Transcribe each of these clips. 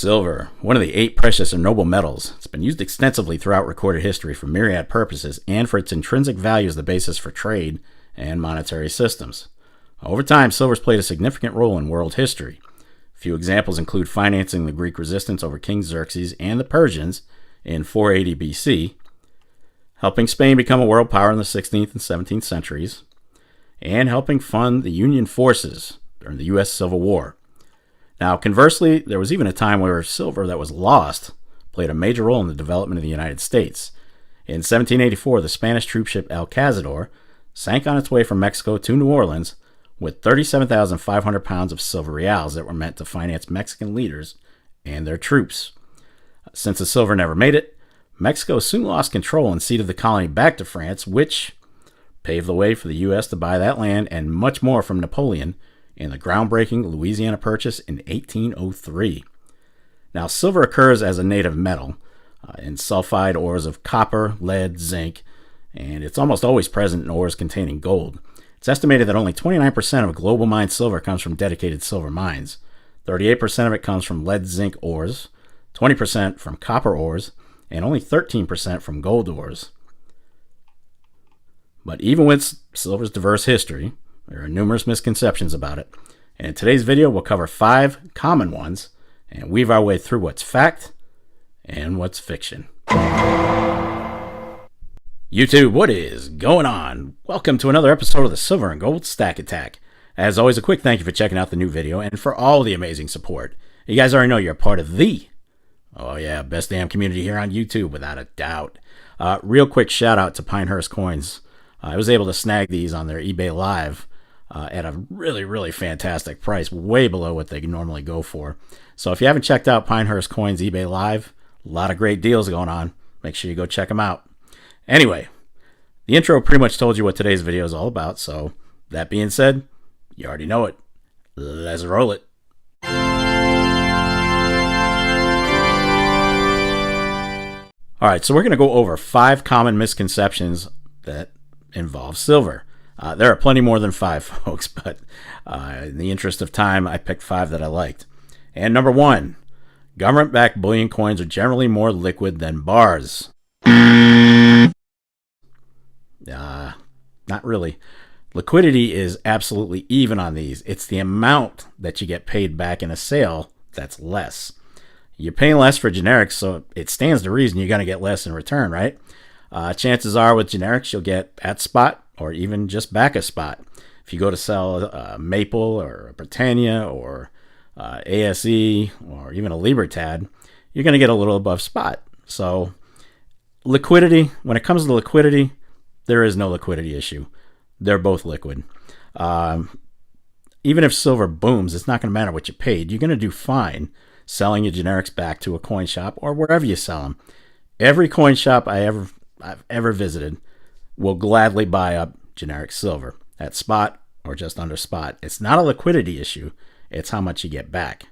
Silver, one of the 8 precious and noble metals, it's been used extensively throughout recorded history for myriad purposes and for its intrinsic value as the basis for trade and monetary systems. Over time, silver's played a significant role in world history. A few examples include financing the Greek resistance over King Xerxes and the Persians in 480 BC, helping Spain become a world power in the 16th and 17th centuries, and helping fund the Union forces during the U.S. Civil War. Now, conversely, there was even a time where silver that was lost played a major role in the development of the United States. In 1784, the Spanish troop ship El Cazador sank on its way from Mexico to New Orleans with 37,500 pounds of silver reals that were meant to finance Mexican leaders and their troops. Since the silver never made it, Mexico soon lost control and ceded the colony back to France, which paved the way for the U.S. to buy that land and much more from Napoleon in the groundbreaking Louisiana Purchase in 1803. Now, silver occurs as a native metal in sulfide ores of copper, lead, zinc, and it's almost always present in ores containing gold. It's estimated that only 29% of global mined silver comes from dedicated silver mines. 38% of it comes from lead-zinc ores, 20% from copper ores, and only 13% from gold ores. But even with silver's diverse history, there are numerous misconceptions about it. And in today's video, we'll cover 5 common ones and weave our way through what's fact and what's fiction. YouTube, what is going on? Welcome to another episode of the Silver and Gold Stack Attack. As always, a quick thank you for checking out the new video and for all the amazing support. You guys already know you're a part of the, best damn community here on YouTube, without a doubt. Real quick shout out to Pinehurst Coins. I was able to snag these on their eBay Live at a really fantastic price, way below what they normally go for. So if you haven't checked out Pinehurst Coins eBay Live, a lot of great deals going on. Make sure you go check them out. Anyway, the intro pretty much told you what today's video is all about, so that being said, you already know it. Let's roll it. Alright, so we're going to go over 5 common misconceptions that involve silver. There are plenty more than 5, folks, but in the interest of time, I picked 5 that I liked. And number 1, government-backed bullion coins are generally more liquid than bars. Not really. Liquidity is absolutely even on these. It's the amount that you get paid back in a sale that's less. You're paying less for generics, so it stands to reason you're going to get less in return, right? Chances are with generics, you'll get at spot or even just back a spot. If you go to sell Maple or a Britannia or ASE or even a Libertad, you're going to get a little above spot. So liquidity, when it comes to liquidity, there is no liquidity issue. They're both liquid. Even if silver booms, it's not going to matter what you paid. You're going to do fine selling your generics back to a coin shop or wherever you sell them. Every coin shop I've ever visited will gladly buy up generic silver at spot or just under spot. It's not a liquidity issue. It's how much you get back.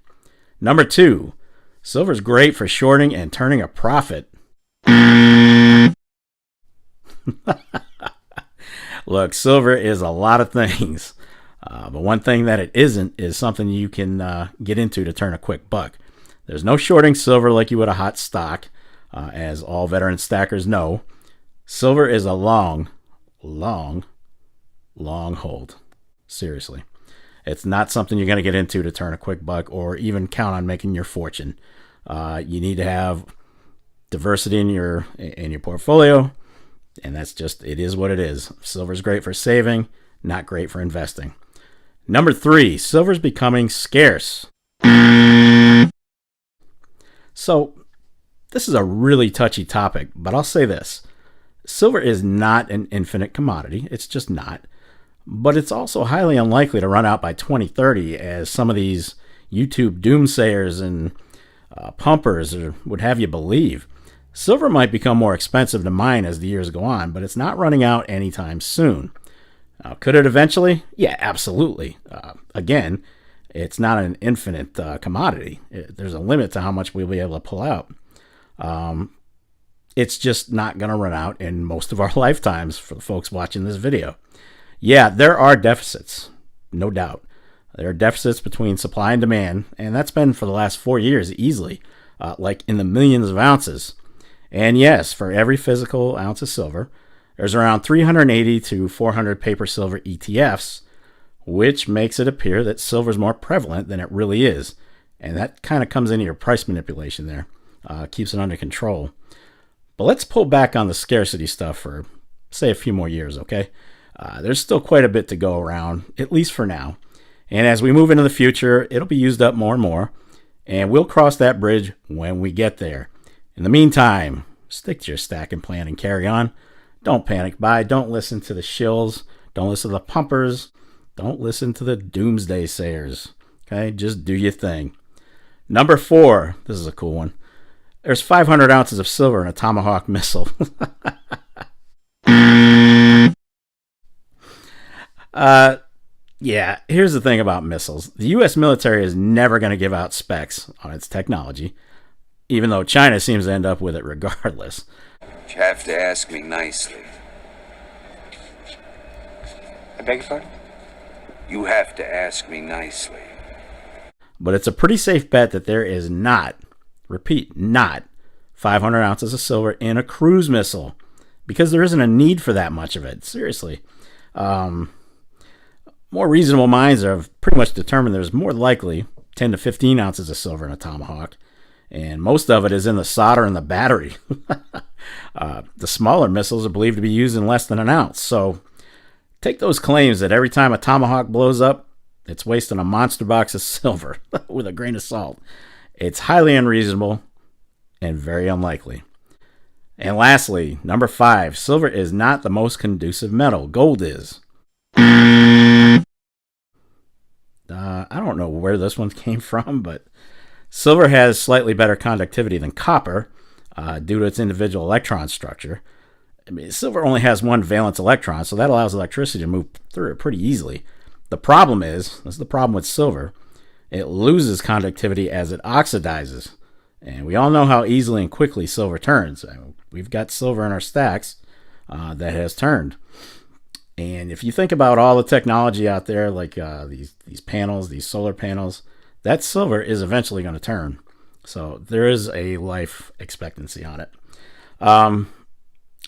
Number 2, silver's great for shorting and turning a profit. Look, silver is a lot of things, but one thing that it isn't is something you can get into to turn a quick buck. There's no shorting silver like you would a hot stock, as all veteran stackers know. Silver is a long hold. Seriously. It's not something you're going to get into to turn a quick buck or even count on making your fortune. You need to have diversity in your portfolio. And that's just, it is what it is. Silver's great for saving, not great for investing. Number 3, silver's becoming scarce. So, this is a really touchy topic, but I'll say this. Silver is not an infinite commodity. It's just not. But it's also highly unlikely to run out by 2030, as some of these YouTube doomsayers and pumpers would have you believe. Silver might become more expensive to mine as the years go on, but it's not running out anytime soon. Could it eventually? Yeah, absolutely. Again, it's not an infinite commodity. There's a limit to how much we'll be able to pull out. It's just not going to run out in most of our lifetimes for the folks watching this video. Yeah, there are deficits, no doubt. There are deficits between supply and demand, and that's been for the last 4 years easily, like in the millions of ounces. And yes, for every physical ounce of silver, there's around 380 to 400 paper silver ETFs, which makes it appear that silver is more prevalent than it really is. And that kind of comes into your price manipulation there, keeps it under control. But let's pull back on the scarcity stuff for, say, a few more years, okay? There's still quite a bit to go around, at least for now. And as we move into the future, it'll be used up more and more. And we'll cross that bridge when we get there. In the meantime, stick to your stacking plan and carry on. Don't panic buy. Don't listen to the shills. Don't listen to the pumpers. Don't listen to the doomsday sayers. Okay, just do your thing. Number 4. This is a cool one. There's 500 ounces of silver in a Tomahawk missile. Yeah, here's the thing about missiles. The U.S. military is never going to give out specs on its technology, even though China seems to end up with it regardless. You have to ask me nicely. I beg your pardon? You have to ask me nicely. But it's a pretty safe bet that there is not, repeat, not 500 ounces of silver in a cruise missile, because there isn't a need for that much of it. Seriously. More reasonable minds have pretty much determined there's more likely 10 to 15 ounces of silver in a Tomahawk, and most of it is in the solder and the battery. The smaller missiles are believed to be used in less than an ounce. So take those claims that every time a Tomahawk blows up, it's wasting a monster box of silver with a grain of salt. It's highly unreasonable and very unlikely. And lastly, number 5, silver is not the most conducive metal. Gold is. I don't know where this one came from, but silver has slightly better conductivity than copper due to its individual electron structure. I mean, silver only has one valence electron, so that allows electricity to move through it pretty easily. The problem this is the problem with silver, it loses conductivity as it oxidizes. And we all know how easily and quickly silver turns. We've got silver in our stacks that has turned. And if you think about all the technology out there, like these panels, these solar panels, that silver is eventually going to turn. So there is a life expectancy on it.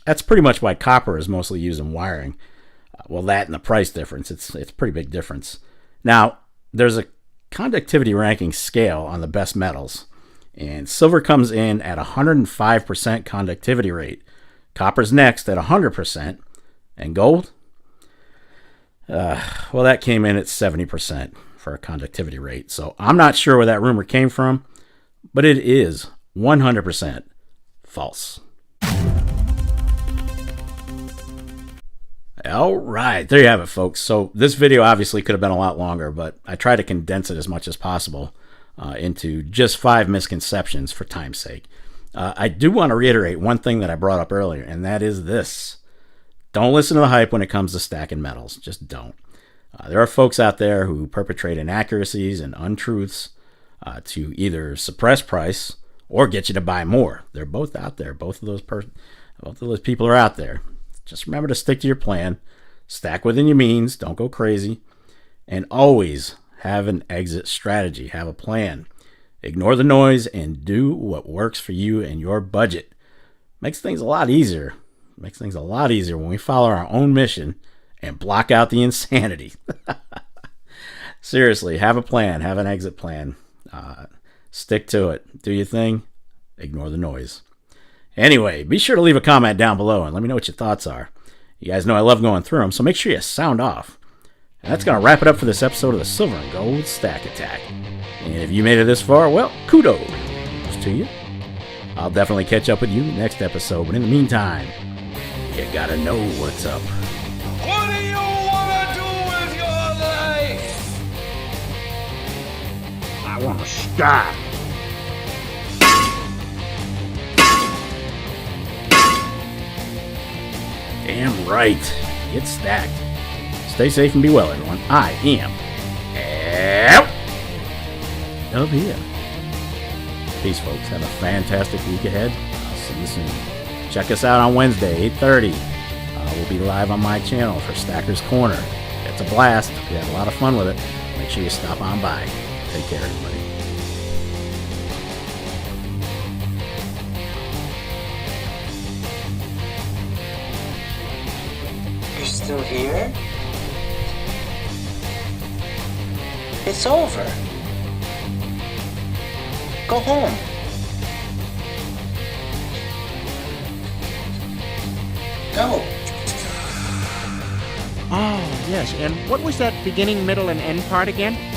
That's pretty much why copper is mostly used in wiring. Well, that and the price difference, it's a pretty big difference. Now, there's a conductivity ranking scale on the best metals, and silver comes in at 105% conductivity rate. Copper's next at 100%, and gold? Well, that came in at 70% for a conductivity rate. So I'm not sure where that rumor came from, but it is 100% false. All right, there you have it, folks. So this video obviously could have been a lot longer, but I try to condense it as much as possible into just 5 misconceptions for time's sake. I do want to reiterate one thing that I brought up earlier, and that is this. Don't listen to the hype when it comes to stacking metals. Just don't. There are folks out there who perpetrate inaccuracies and untruths to either suppress price or get you to buy more. They're both out there. Both of those people are out there. Just remember to stick to your plan. Stack within your means. Don't go crazy. And always have an exit strategy. Have a plan. Ignore the noise and do what works for you and your budget. Makes things a lot easier. Makes things a lot easier when we follow our own mission and block out the insanity. Seriously, have a plan. Have an exit plan. Stick to it. Do your thing. Ignore the noise. Anyway, be sure to leave a comment down below and let me know what your thoughts are. You guys know I love going through them, so make sure you sound off. And that's going to wrap it up for this episode of the Silver and Gold Stack Attack. And if you made it this far, well, kudos to you. I'll definitely catch up with you next episode, but in the meantime, you gotta know what's up. What do you want to do with your life? I want to stack. Damn right. Get stacked. Stay safe and be well, everyone. I am out of here. Peace, folks. Have a fantastic week ahead. I'll see you soon. Check us out on Wednesday, 8:30. We'll be live on my channel for Stacker's Corner. It's a blast. We have a lot of fun with it. make sure you stop on by. Take care, everybody. You're still here? It's over. Go home. Go. Oh, yes. And what was that beginning, middle, and end part again?